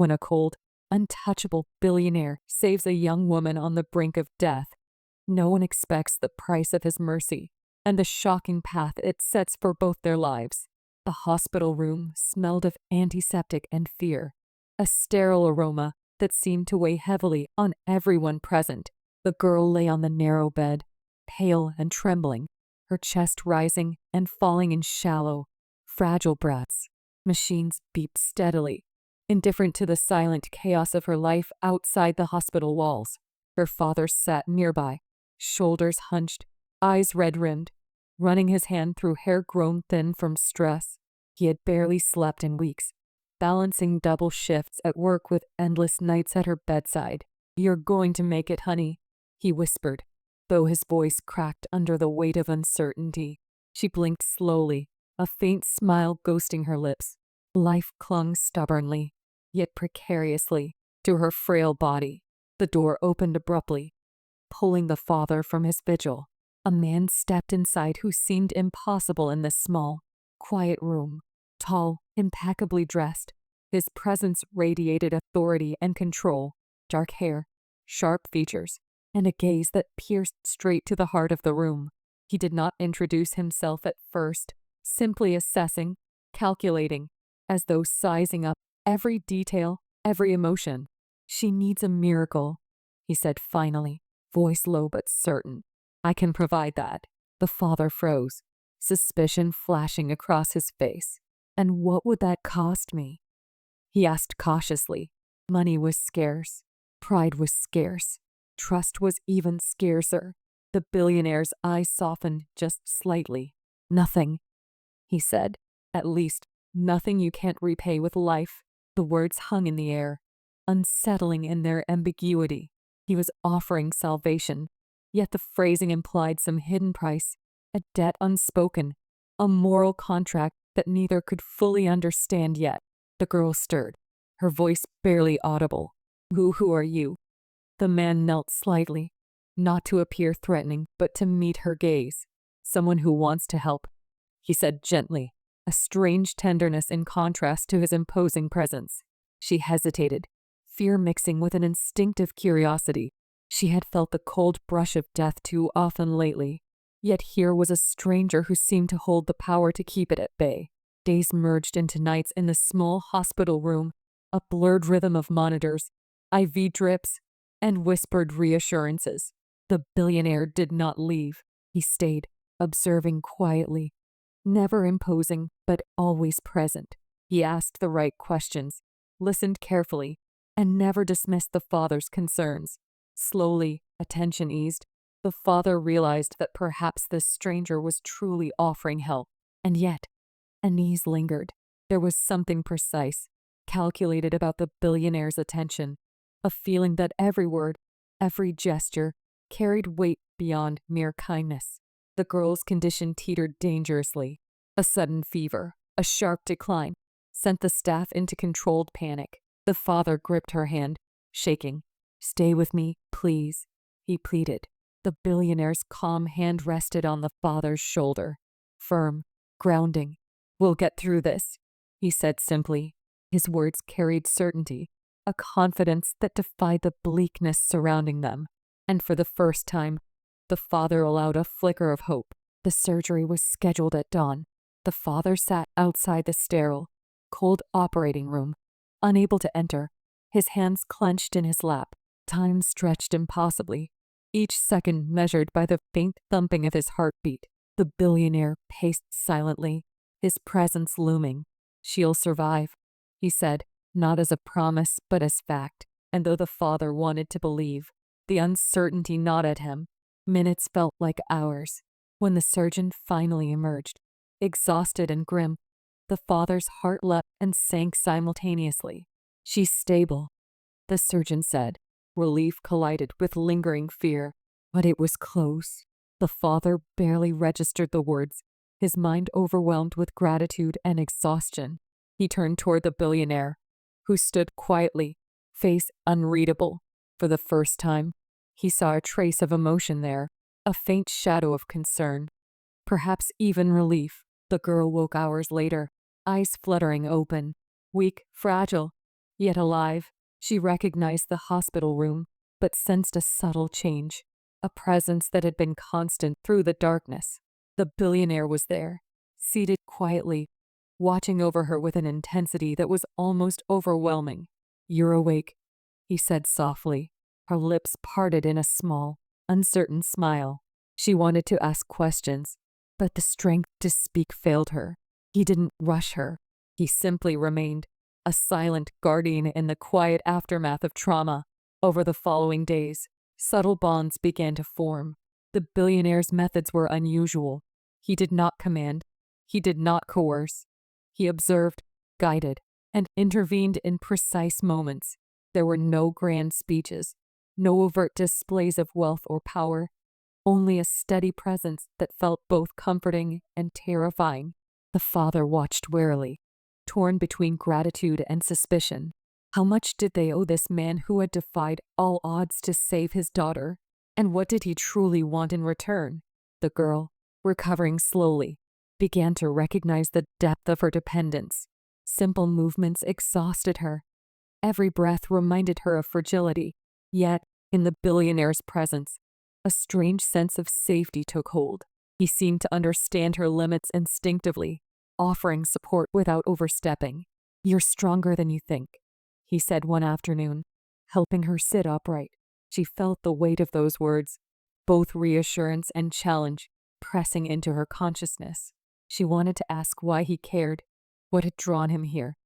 when a cold, untouchable billionaire saves a young woman on the brink of death. No one expects the price of his mercy and the shocking path it sets for both their lives. The hospital room smelled of antiseptic and fear, a sterile aroma that seemed to weigh heavily on everyone present. The girl lay on the narrow bed, pale and trembling, her chest rising and falling in shallow, fragile breaths. Machines beeped steadily, indifferent to the silent chaos of her life outside the hospital walls. Her father sat nearby, shoulders hunched, eyes red-rimmed, running his hand through hair grown thin from stress. He had barely slept in weeks, balancing double shifts at work with endless nights at her bedside. "You're going to make it, honey," he whispered, though his voice cracked under the weight of uncertainty. She blinked slowly, a faint smile ghosting her lips. Life clung stubbornly, yet precariously, to her frail body. The door opened abruptly, pulling the father from his vigil. A man stepped inside who seemed impossible in this small, quiet room. Tall, impeccably dressed, his presence radiated authority and control. Dark hair, sharp features, and a gaze that pierced straight to the heart of the room. He did not introduce himself at first, simply assessing, calculating, as though sizing up every detail, every emotion. "She needs a miracle," he said finally, voice low but certain. "I can provide that." The father froze, suspicion flashing across his face. "And what would that cost me?" he asked cautiously. Money was scarce. Pride was scarce. Trust was even scarcer. The billionaire's eyes softened just slightly. "Nothing," he said. "At least, nothing you can't repay with life." The words hung in the air, unsettling in their ambiguity. He was offering salvation, yet the phrasing implied some hidden price, a debt unspoken, a moral contract that neither could fully understand yet. The girl stirred, her voice barely audible. Who are you?" The man knelt slightly, not to appear threatening, but to meet her gaze. "Someone who wants to help," he said gently, a strange tenderness in contrast to his imposing presence. She hesitated, fear mixing with an instinctive curiosity. She had felt the cold brush of death too often lately, yet here was a stranger who seemed to hold the power to keep it at bay. Days merged into nights in the small hospital room, a blurred rhythm of monitors, IV drips, and whispered reassurances. The billionaire did not leave. He stayed, observing quietly, never imposing, but always present. He asked the right questions, listened carefully, and never dismissed the father's concerns. Slowly, attention eased. The father realized that perhaps this stranger was truly offering help. And yet, unease lingered. There was something precise, calculated about the billionaire's attention, a feeling that every word, every gesture, carried weight beyond mere kindness. The girl's condition teetered dangerously. A sudden fever, a sharp decline, sent the staff into controlled panic. The father gripped her hand, shaking. "Stay with me, please," he pleaded. The billionaire's calm hand rested on the father's shoulder. Firm, grounding. "We'll get through this," he said simply. His words carried certainty, a confidence that defied the bleakness surrounding them. And for the first time, the father allowed a flicker of hope. The surgery was scheduled at dawn. The father sat outside the sterile, cold operating room, unable to enter, his hands clenched in his lap. Time stretched impossibly, each second measured by the faint thumping of his heartbeat. The billionaire paced silently, his presence looming. "She'll survive," he said, not as a promise but as fact. And though the father wanted to believe, the uncertainty gnawed at him. Minutes felt like hours. When the surgeon finally emerged, exhausted and grim, the father's heart leapt and sank simultaneously. "She's stable," the surgeon said. Relief collided with lingering fear. But it was close. The father barely registered the words, his mind overwhelmed with gratitude and exhaustion. He turned toward the billionaire, who stood quietly, face unreadable. For the first time, he saw a trace of emotion there, a faint shadow of concern, perhaps even relief. The girl woke hours later, eyes fluttering open, weak, fragile, yet alive. She recognized the hospital room, but sensed a subtle change, a presence that had been constant through the darkness. The billionaire was there, seated quietly, watching over her with an intensity that was almost overwhelming. "You're awake," he said softly. Her lips parted in a small, uncertain smile. She wanted to ask questions, but the strength to speak failed her. He didn't rush her. He simply remained, a silent guardian in the quiet aftermath of trauma. Over the following days, subtle bonds began to form. The billionaire's methods were unusual. He did not command. He did not coerce. He observed, guided, and intervened in precise moments. There were no grand speeches, no overt displays of wealth or power, only a steady presence that felt both comforting and terrifying. The father watched warily, torn between gratitude and suspicion. How much did they owe this man who had defied all odds to save his daughter? And what did he truly want in return? The girl, recovering slowly, began to recognize the depth of her dependence. Simple movements exhausted her. Every breath reminded her of fragility. Yet, in the billionaire's presence, a strange sense of safety took hold. He seemed to understand her limits instinctively, offering support without overstepping. "You're stronger than you think," he said one afternoon, helping her sit upright. She felt the weight of those words, both reassurance and challenge, pressing into her consciousness. She wanted to ask why he cared, what had drawn him here.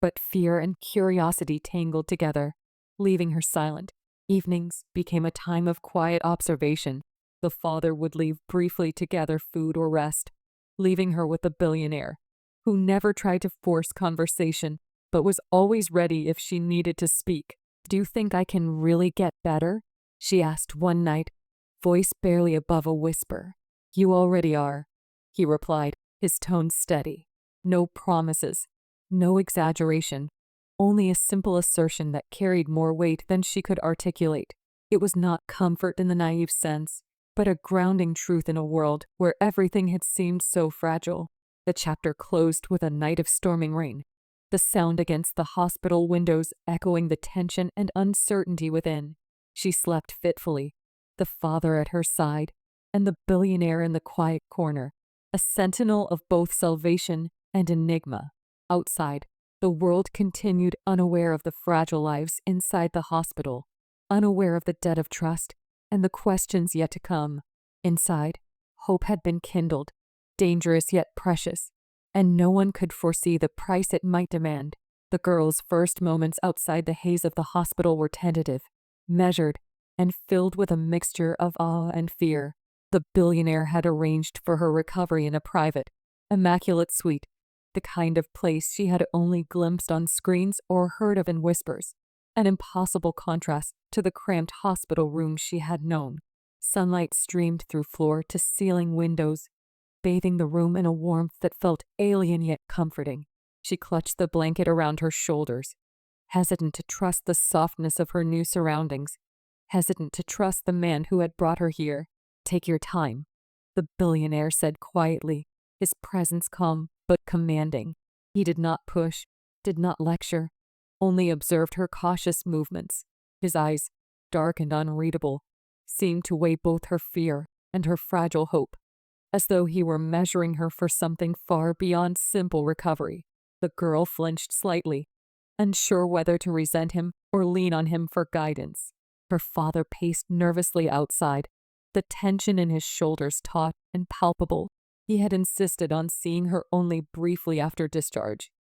But fear and curiosity tangled together, leaving her silent. Evenings became a time of quiet observation. The father would leave briefly to gather food or rest, leaving her with the billionaire, who never tried to force conversation, but was always ready if she needed to speak. "Do you think I can really get better?" she asked one night, voice barely above a whisper. "You already are," he replied, his tone steady. No promises, no exaggeration, only a simple assertion that carried more weight than she could articulate. It was not comfort in the naive sense, but a grounding truth in a world where everything had seemed so fragile. The chapter closed with a night of storming rain, the sound against the hospital windows echoing the tension and uncertainty within. She slept fitfully, the father at her side, and the billionaire in the quiet corner, a sentinel of both salvation and enigma. Outside, the world continued, unaware of the fragile lives inside the hospital, unaware of the debt of trust and the questions yet to come. Inside, hope had been kindled, dangerous yet precious, and no one could foresee the price it might demand. The girl's first moments outside the haze of the hospital were tentative, measured, and filled with a mixture of awe and fear. The billionaire had arranged for her recovery in a private, immaculate suite, the kind of place she had only glimpsed on screens or heard of in whispers, an impossible contrast to the cramped hospital room she had known. Sunlight streamed through floor-to-ceiling windows, bathing the room in a warmth that felt alien yet comforting. She clutched the blanket around her shoulders, hesitant to trust the softness of her new surroundings, hesitant to trust the man who had brought her here. "Take your time," the billionaire said quietly, his presence calm but commanding. He did not push, did not lecture, only observed her cautious movements. His eyes, dark and unreadable, seemed to weigh both her fear and her fragile hope, as though he were measuring her for something far beyond simple recovery. The girl flinched slightly, unsure whether to resent him or lean on him for guidance. Her father paced nervously outside, the tension in his shoulders taut and palpable. He had insisted on seeing her only briefly after discharge,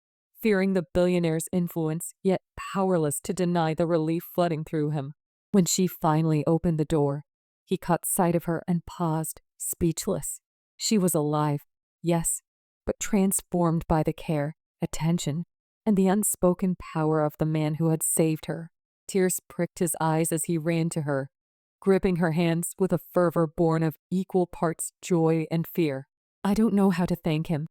fearing the billionaire's influence, yet powerless to deny the relief flooding through him. When she finally opened the door, he caught sight of her and paused, speechless. She was alive, yes, but transformed by the care, attention, and the unspoken power of the man who had saved her. Tears pricked his eyes as he ran to her, gripping her hands with a fervor born of equal parts joy and fear. "I don't know how to thank him,"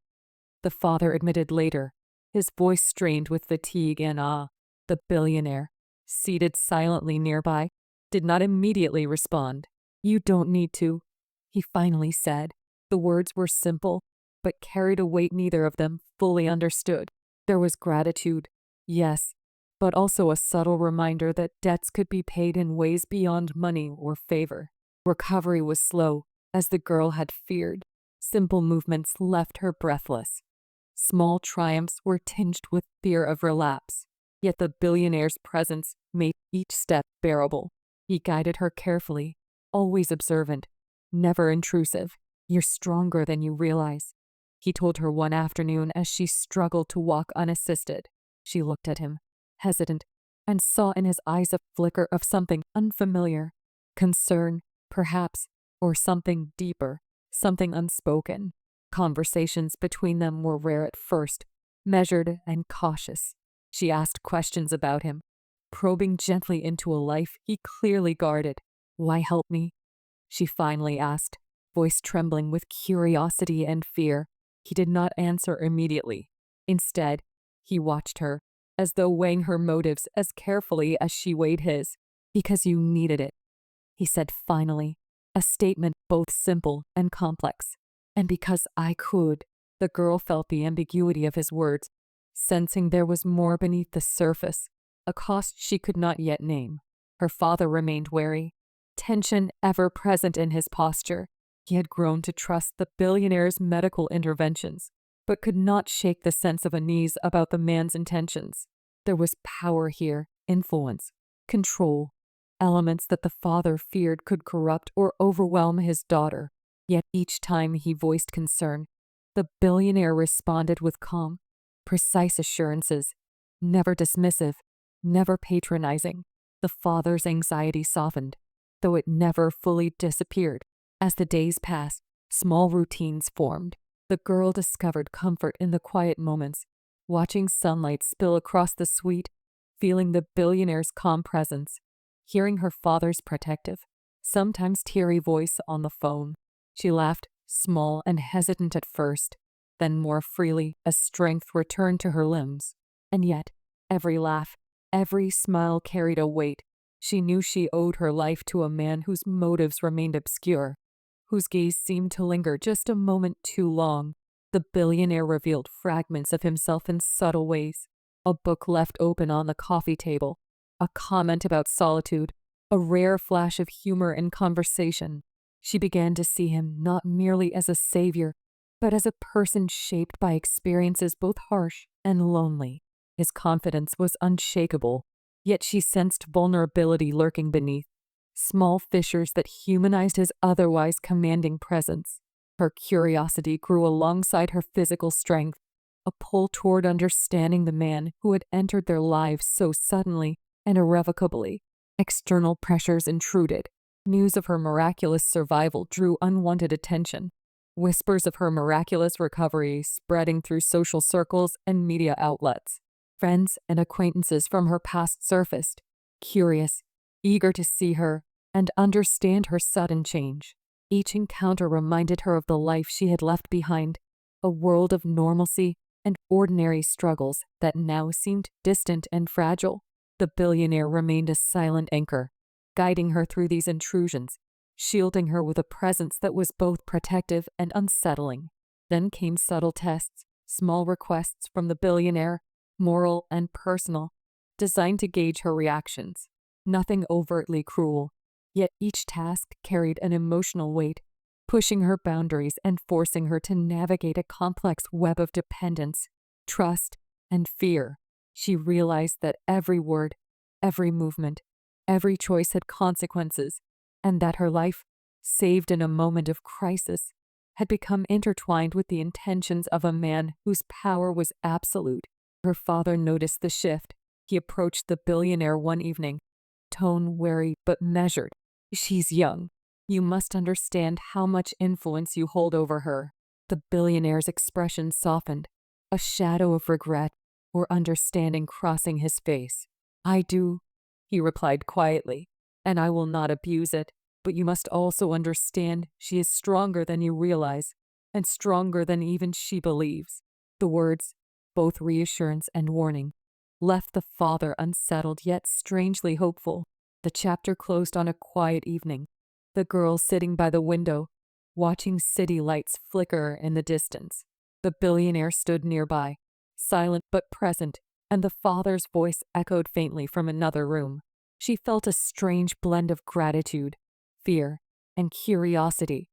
the father admitted later, his voice strained with fatigue and awe. The billionaire, seated silently nearby, did not immediately respond. "You don't need to," he finally said. The words were simple, but carried a weight neither of them fully understood. There was gratitude, yes, but also a subtle reminder that debts could be paid in ways beyond money or favor. Recovery was slow, as the girl had feared. Simple movements left her breathless. Small triumphs were tinged with fear of relapse. Yet the billionaire's presence made each step bearable. He guided her carefully, always observant, never intrusive. "You're stronger than you realize," he told her one afternoon as she struggled to walk unassisted. She looked at him, hesitant, and saw in his eyes a flicker of something unfamiliar. Concern, perhaps, or something deeper, something unspoken. Conversations between them were rare at first, measured and cautious. She asked questions about him, probing gently into a life he clearly guarded. "Why help me?" she finally asked, voice trembling with curiosity and fear. He did not answer immediately. Instead, he watched her, as though weighing her motives as carefully as she weighed his. "Because you needed it," he said finally, a statement both simple and complex. "And because I could." The girl felt the ambiguity of his words, sensing there was more beneath the surface, a cost she could not yet name. Her father remained wary, tension ever present in his posture. He had grown to trust the billionaire's medical interventions, but could not shake the sense of unease about the man's intentions. There was power here, influence, control, elements that the father feared could corrupt or overwhelm his daughter. Yet each time he voiced concern, the billionaire responded with calm, precise assurances, never dismissive, never patronizing. The father's anxiety softened, though it never fully disappeared. As the days passed, small routines formed. The girl discovered comfort in the quiet moments, watching sunlight spill across the suite, feeling the billionaire's calm presence, hearing her father's protective, sometimes teary voice on the phone. She laughed, small and hesitant at first, then more freely as strength returned to her limbs. And yet, every laugh, every smile carried a weight. She knew she owed her life to a man whose motives remained obscure, whose gaze seemed to linger just a moment too long. The billionaire revealed fragments of himself in subtle ways. A book left open on the coffee table, a comment about solitude, a rare flash of humor in conversation. She began to see him not merely as a savior, but as a person shaped by experiences both harsh and lonely. His confidence was unshakable, yet she sensed vulnerability lurking beneath, small fissures that humanized his otherwise commanding presence. Her curiosity grew alongside her physical strength, a pull toward understanding the man who had entered their lives so suddenly and irrevocably. External pressures intruded. News of her miraculous survival drew unwanted attention. Whispers of her miraculous recovery spreading through social circles and media outlets. Friends and acquaintances from her past surfaced, curious, eager to see her and understand her sudden change. Each encounter reminded her of the life she had left behind, a world of normalcy and ordinary struggles that now seemed distant and fragile. The billionaire remained a silent anchor, guiding her through these intrusions, shielding her with a presence that was both protective and unsettling. Then came subtle tests, small requests from the billionaire, moral and personal, designed to gauge her reactions. Nothing overtly cruel, yet each task carried an emotional weight, pushing her boundaries and forcing her to navigate a complex web of dependence, trust, and fear. She realized that every word, every movement, every choice had consequences, and that her life, saved in a moment of crisis, had become intertwined with the intentions of a man whose power was absolute. Her father noticed the shift. He approached the billionaire one evening, tone wary but measured. "She's young. You must understand how much influence you hold over her." The billionaire's expression softened, a shadow of regret or understanding crossing his face. "I do," he replied quietly, "and I will not abuse it. But you must also understand she is stronger than you realize, and stronger than even she believes." The words, both reassurance and warning, left the father unsettled yet strangely hopeful. The chapter closed on a quiet evening, the girl sitting by the window, watching city lights flicker in the distance. The billionaire stood nearby, silent but present, and the father's voice echoed faintly from another room. She felt a strange blend of gratitude, fear, and curiosity,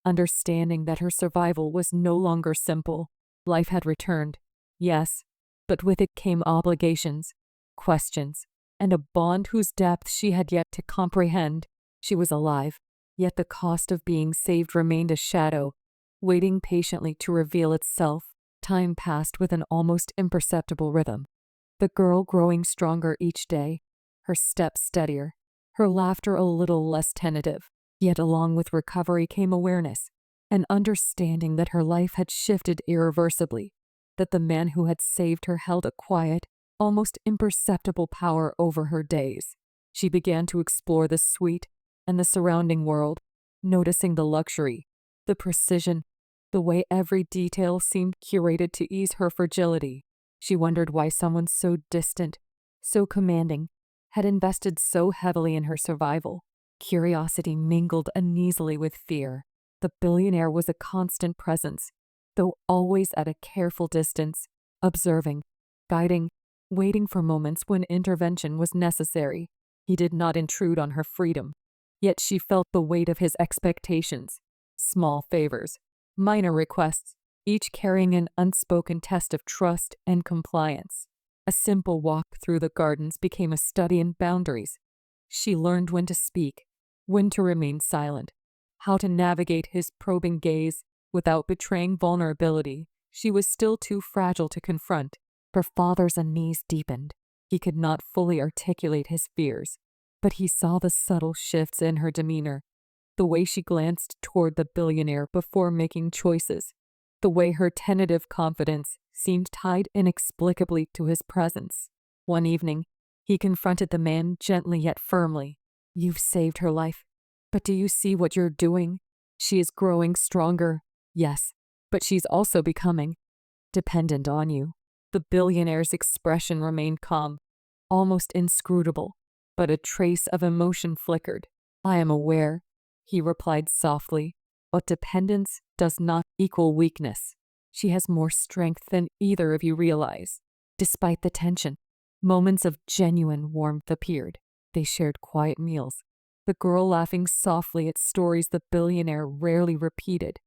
understanding that her survival was no longer simple. Life had returned, yes, but with it came obligations, questions, and a bond whose depth she had yet to comprehend. She was alive, yet the cost of being saved remained a shadow, waiting patiently to reveal itself. Time passed with an almost imperceptible rhythm, the girl growing stronger each day, her steps steadier, her laughter a little less tentative. Yet along with recovery came awareness, an understanding that her life had shifted irreversibly, that the man who had saved her held a quiet, almost imperceptible power over her days. She began to explore the suite and the surrounding world, noticing the luxury, the precision, the way every detail seemed curated to ease her fragility. She wondered why someone so distant, so commanding, had invested so heavily in her survival. Curiosity mingled uneasily with fear. The billionaire was a constant presence, though always at a careful distance, observing, guiding, waiting for moments when intervention was necessary. He did not intrude on her freedom, yet she felt the weight of his expectations. Small favors, minor requests, each carrying an unspoken test of trust and compliance. A simple walk through the gardens became a study in boundaries. She learned when to speak, when to remain silent, how to navigate his probing gaze without betraying vulnerability. She was still too fragile to confront. Her father's unease deepened. He could not fully articulate his fears, but he saw the subtle shifts in her demeanor, the way she glanced toward the billionaire before making choices, the way her tentative confidence seemed tied inexplicably to his presence. One evening, he confronted the man gently yet firmly. "You've saved her life, but do you see what you're doing? She is growing stronger, yes, but she's also becoming dependent on you." The billionaire's expression remained calm, almost inscrutable, but a trace of emotion flickered. "I am aware," he replied softly, "but dependence does not equal weakness. She has more strength than either of you realize." Despite the tension, moments of genuine warmth appeared. They shared quiet meals, the girl laughing softly at stories the billionaire rarely repeated,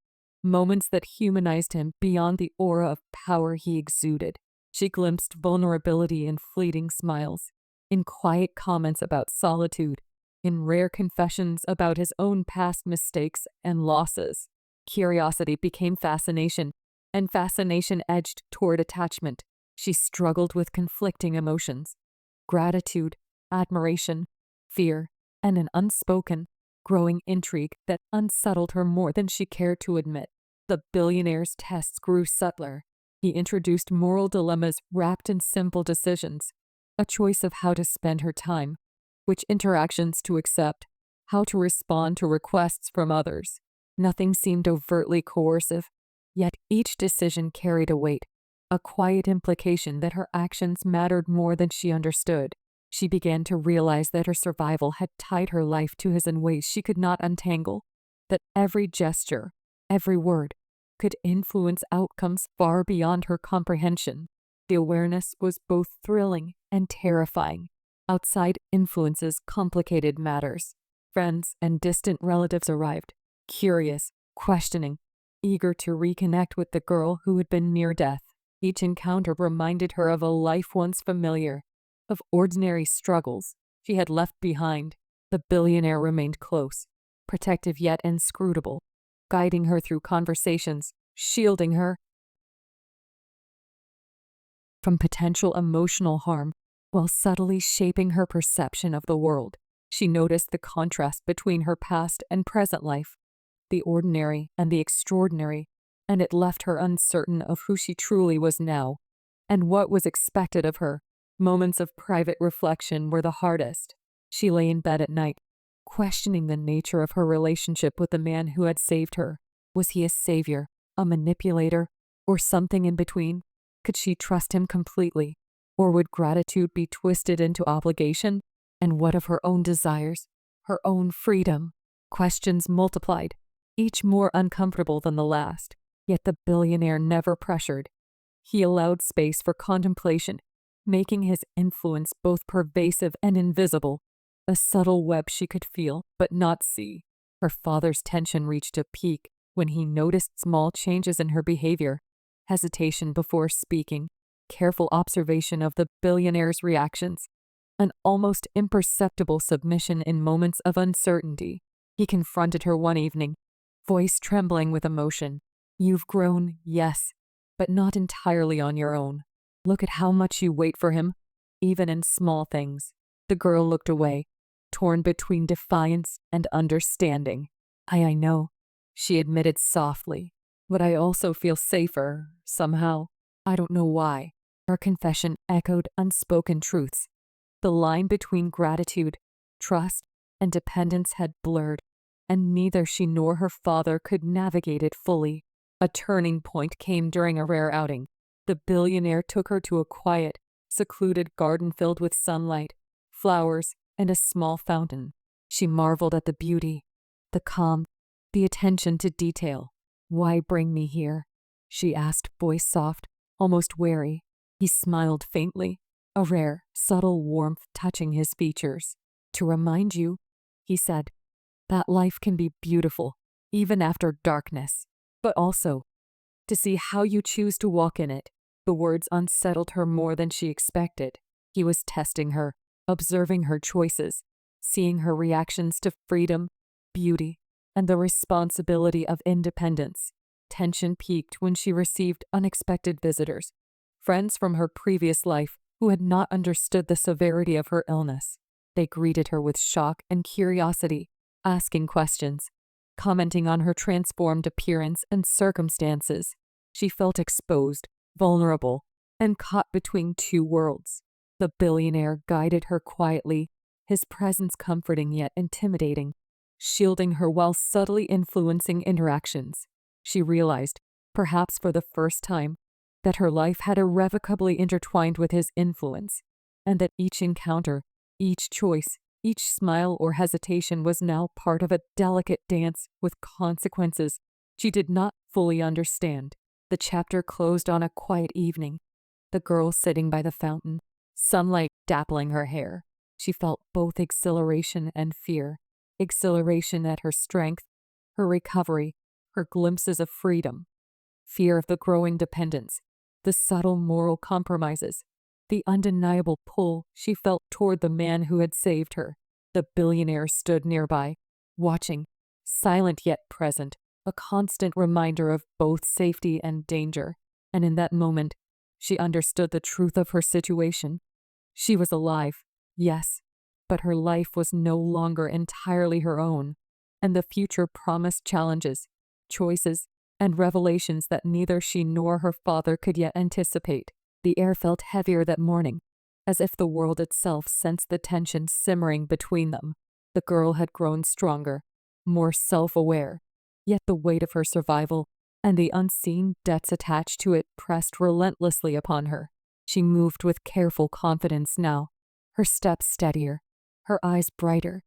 moments that humanized him beyond the aura of power he exuded. She glimpsed vulnerability in fleeting smiles, in quiet comments about solitude, in rare confessions about his own past mistakes and losses. Curiosity became fascination, and fascination edged toward attachment. She struggled with conflicting emotions, gratitude, admiration, fear, and an unspoken, growing intrigue that unsettled her more than she cared to admit. The billionaire's tests grew subtler. He introduced moral dilemmas wrapped in simple decisions, a choice of how to spend her time, which interactions to accept, how to respond to requests from others. Nothing seemed overtly coercive, yet each decision carried a weight, a quiet implication that her actions mattered more than she understood. She began to realize that her survival had tied her life to his in ways she could not untangle, that every gesture, every word, could influence outcomes far beyond her comprehension. The awareness was both thrilling and terrifying. Outside influences complicated matters. Friends and distant relatives arrived, curious, questioning, eager to reconnect with the girl who had been near death. Each encounter reminded her of a life once familiar, of ordinary struggles she had left behind. The billionaire remained close, protective yet inscrutable, guiding her through conversations, shielding her from potential emotional harm, while subtly shaping her perception of the world. She noticed the contrast between her past and present life, the ordinary and the extraordinary, and it left her uncertain of who she truly was now, and what was expected of her. Moments of private reflection were the hardest. She lay in bed at night, questioning the nature of her relationship with the man who had saved her. Was he a savior, a manipulator, or something in between? Could she trust him completely, or would gratitude be twisted into obligation? And what of her own desires, her own freedom? Questions multiplied, each more uncomfortable than the last. Yet the billionaire never pressured. He allowed space for contemplation, making his influence both pervasive and invisible, a subtle web she could feel but not see. Her father's tension reached a peak when he noticed small changes in her behavior: hesitation before speaking, careful observation of the billionaire's reactions, an almost imperceptible submission in moments of uncertainty. He confronted her one evening, voice trembling with emotion. "You've grown, yes, but not entirely on your own. Look at how much you wait for him, even in small things." The girl looked away, torn between defiance and understanding. I know," she admitted softly, "but I also feel safer, somehow. I don't know why." Her confession echoed unspoken truths. The line between gratitude, trust, and dependence had blurred, and neither she nor her father could navigate it fully. A turning point came during a rare outing. The billionaire took her to a quiet, secluded garden filled with sunlight, flowers, and a small fountain. She marveled at the beauty, the calm, the attention to detail. "Why bring me here?" she asked, voice soft, almost wary. He smiled faintly, a rare, subtle warmth touching his features. "To remind you," he said, "that life can be beautiful, even after darkness, but also to see how you choose to walk in it." The words unsettled her more than she expected. He was testing her, observing her choices, seeing her reactions to freedom, beauty, and the responsibility of independence. Tension peaked when she received unexpected visitors, friends from her previous life who had not understood the severity of her illness. They greeted her with shock and curiosity, asking questions, commenting on her transformed appearance and circumstances. She felt exposed, vulnerable, and caught between two worlds. The billionaire guided her quietly, his presence comforting yet intimidating, shielding her while subtly influencing interactions. She realized, perhaps for the first time, that her life had irrevocably intertwined with his influence, and that each encounter, each choice, each smile or hesitation was now part of a delicate dance with consequences she did not fully understand. The chapter closed on a quiet evening, the girl sitting by the fountain, sunlight dappling her hair. She felt both exhilaration and fear. Exhilaration at her strength, her recovery, her glimpses of freedom. Fear of the growing dependence, the subtle moral compromises, the undeniable pull she felt toward the man who had saved her. The billionaire stood nearby, watching, silent yet present, a constant reminder of both safety and danger. And in that moment, she understood the truth of her situation. She was alive, yes, but her life was no longer entirely her own, and the future promised challenges, choices, and revelations that neither she nor her father could yet anticipate. The air felt heavier that morning, as if the world itself sensed the tension simmering between them. The girl had grown stronger, more self-aware, yet the weight of her survival and the unseen debts attached to it pressed relentlessly upon her. She moved with careful confidence now, her steps steadier, her eyes brighter,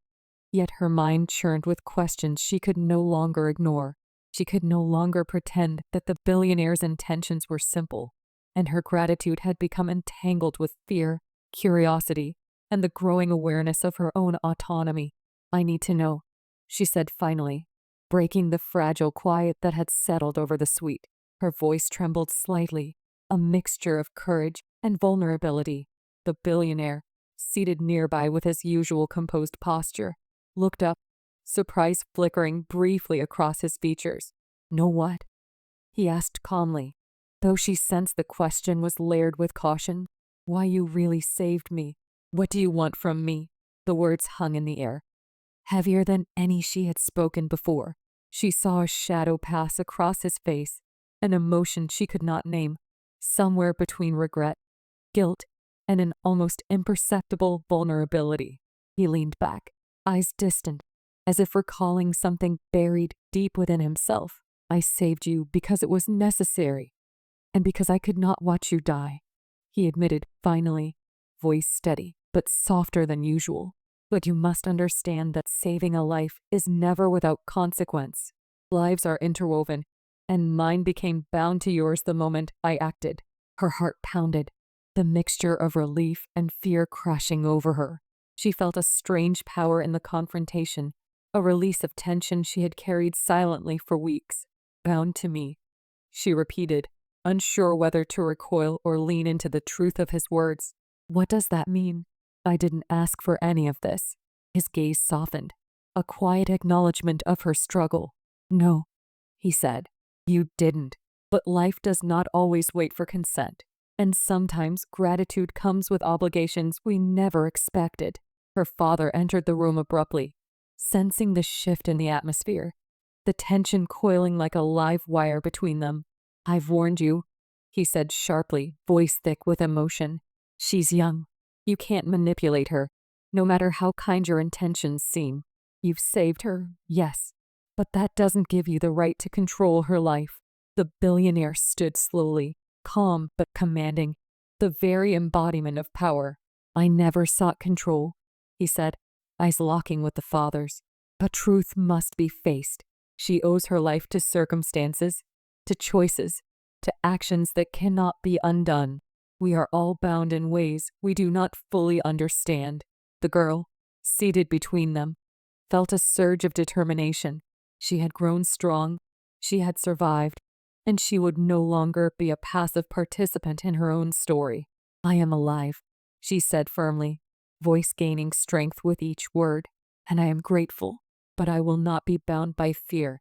yet her mind churned with questions she could no longer ignore. She could no longer pretend that the billionaire's intentions were simple, and her gratitude had become entangled with fear, curiosity, and the growing awareness of her own autonomy. "I need to know," she said finally, breaking the fragile quiet that had settled over the suite. Her voice trembled slightly, a mixture of courage and vulnerability. The billionaire, seated nearby with his usual composed posture, looked up, surprise flickering briefly across his features. "Know what?" he asked calmly, though she sensed the question was layered with caution. "Why you really saved me. What do you want from me?" The words hung in the air, heavier than any she had spoken before. She saw a shadow pass across his face, an emotion she could not name, somewhere between regret, guilt, and an almost imperceptible vulnerability. He leaned back, eyes distant, as if recalling something buried deep within himself. "I saved you because it was necessary, and because I could not watch you die," he admitted finally, voice steady but softer than usual. "But you must understand that saving a life is never without consequence. Lives are interwoven, and mine became bound to yours the moment I acted." Her heart pounded, the mixture of relief and fear crashing over her. She felt a strange power in the confrontation, a release of tension she had carried silently for weeks. "Bound to me," she repeated, unsure whether to recoil or lean into the truth of his words. "What does that mean? I didn't ask for any of this." His gaze softened, a quiet acknowledgement of her struggle. "No," he said, "you didn't. But life does not always wait for consent, and sometimes gratitude comes with obligations we never expected." Her father entered the room abruptly, sensing the shift in the atmosphere, the tension coiling like a live wire between them. "I've warned you," he said sharply, voice thick with emotion. "She's young. You can't manipulate her, no matter how kind your intentions seem. You've saved her, yes, but that doesn't give you the right to control her life." The billionaire stood slowly, calm but commanding, the very embodiment of power. "I never sought control," he said, eyes locking with the father's. "But truth must be faced. She owes her life to circumstances, to choices, to actions that cannot be undone. We are all bound in ways we do not fully understand." The girl, seated between them, felt a surge of determination. She had grown strong, she had survived, and she would no longer be a passive participant in her own story. "I am alive," she said firmly, voice gaining strength with each word, "and I am grateful, but I will not be bound by fear,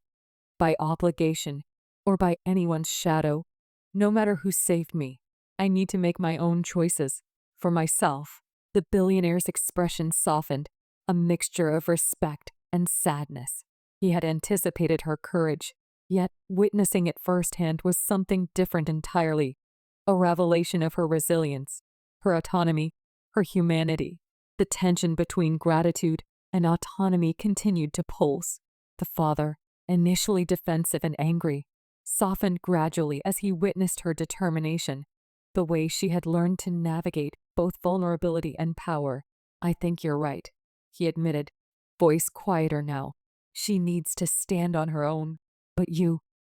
by obligation, or by anyone's shadow. No matter who saved me, I need to make my own choices, for myself." The billionaire's expression softened, a mixture of respect and sadness. He had anticipated her courage, yet witnessing it firsthand was something different entirely, a revelation of her resilience, her autonomy, her humanity. The tension between gratitude and autonomy continued to pulse. The father, initially defensive and angry, softened gradually as he witnessed her determination, the way she had learned to navigate both vulnerability and power. "I think you're right," he admitted, voice quieter now. "She needs to stand on her own. But you,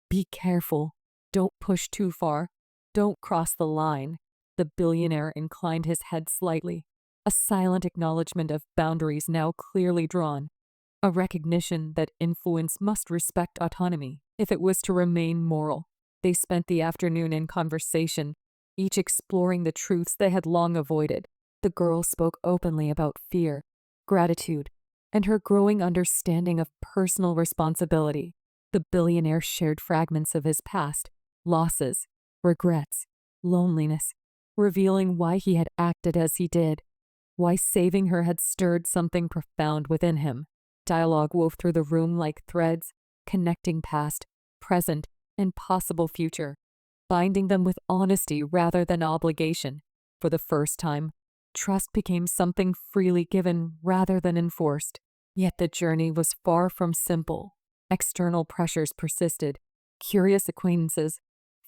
be careful. Don't push too far. Don't cross the line." The billionaire inclined his head slightly, a silent acknowledgement of boundaries now clearly drawn, a recognition that influence must respect autonomy if it was to remain moral. They spent the afternoon in conversation, each exploring the truths they had long avoided. The girl spoke openly about fear, gratitude, and her growing understanding of personal responsibility. The billionaire shared fragments of his past, losses, regrets, loneliness, revealing why he had acted as he did, why saving her had stirred something profound within him. Dialogue wove through the room like threads, connecting past, present, and possible future, binding them with honesty rather than obligation. For the first time, trust became something freely given rather than enforced. Yet the journey was far from simple. External pressures persisted, curious acquaintances,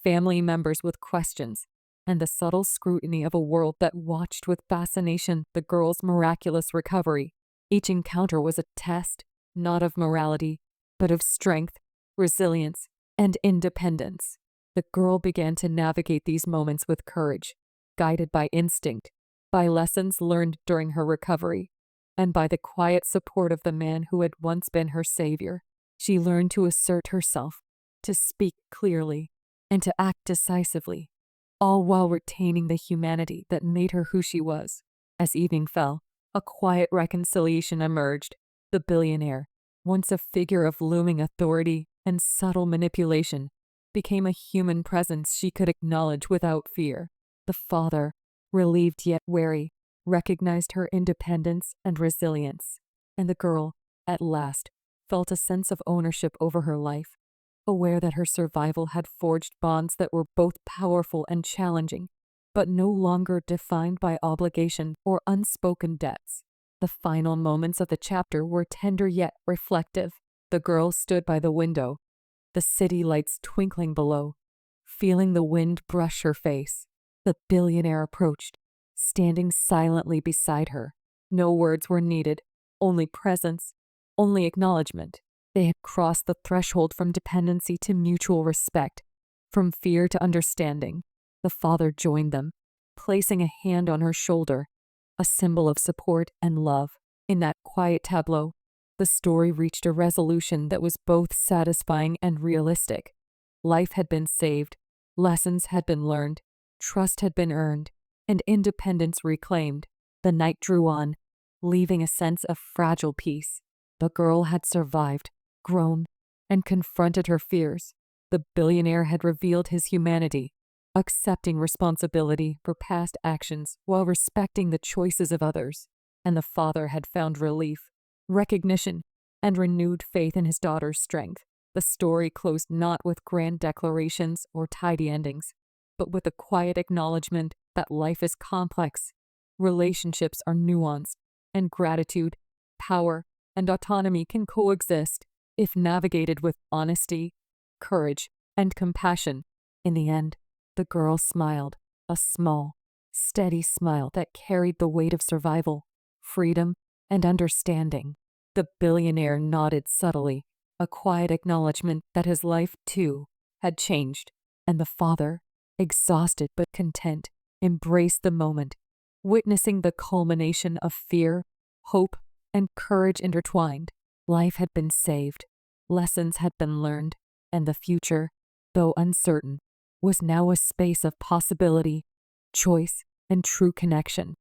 family members with questions, and the subtle scrutiny of a world that watched with fascination the girl's miraculous recovery. Each encounter was a test, not of morality, but of strength, resilience, and independence. The girl began to navigate these moments with courage, guided by instinct, by lessons learned during her recovery, and by the quiet support of the man who had once been her savior. She learned to assert herself, to speak clearly, and to act decisively, all while retaining the humanity that made her who she was. As evening fell, a quiet reconciliation emerged. The billionaire, once a figure of looming authority and subtle manipulation, became a human presence she could acknowledge without fear. The father, relieved yet wary, recognized her independence and resilience, and the girl, at last, felt a sense of ownership over her life, aware that her survival had forged bonds that were both powerful and challenging, but no longer defined by obligation or unspoken debts. The final moments of the chapter were tender yet reflective. The girl stood by the window, the city lights twinkling below, feeling the wind brush her face. The billionaire approached, standing silently beside her. No words were needed, only presence, only acknowledgement. They had crossed the threshold from dependency to mutual respect, from fear to understanding. The father joined them, placing a hand on her shoulder, a symbol of support and love. In that quiet tableau, the story reached a resolution that was both satisfying and realistic. Life had been saved, lessons had been learned, trust had been earned, and independence reclaimed. The night drew on, leaving a sense of fragile peace. The girl had survived, grown, and confronted her fears. The billionaire had revealed his humanity, accepting responsibility for past actions while respecting the choices of others. And the father had found relief, recognition, and renewed faith in his daughter's strength. The story closed not with grand declarations or tidy endings, but with a quiet acknowledgement that life is complex, relationships are nuanced, and gratitude, power, and autonomy can coexist if navigated with honesty, courage, and compassion. In the end, the girl smiled, a small, steady smile that carried the weight of survival, freedom, and understanding. The billionaire nodded subtly, a quiet acknowledgement that his life, too, had changed, and the father, exhausted but content, embraced the moment, witnessing the culmination of fear, hope, and courage intertwined. Life had been saved, lessons had been learned, and the future, though uncertain, was now a space of possibility, choice, and true connection.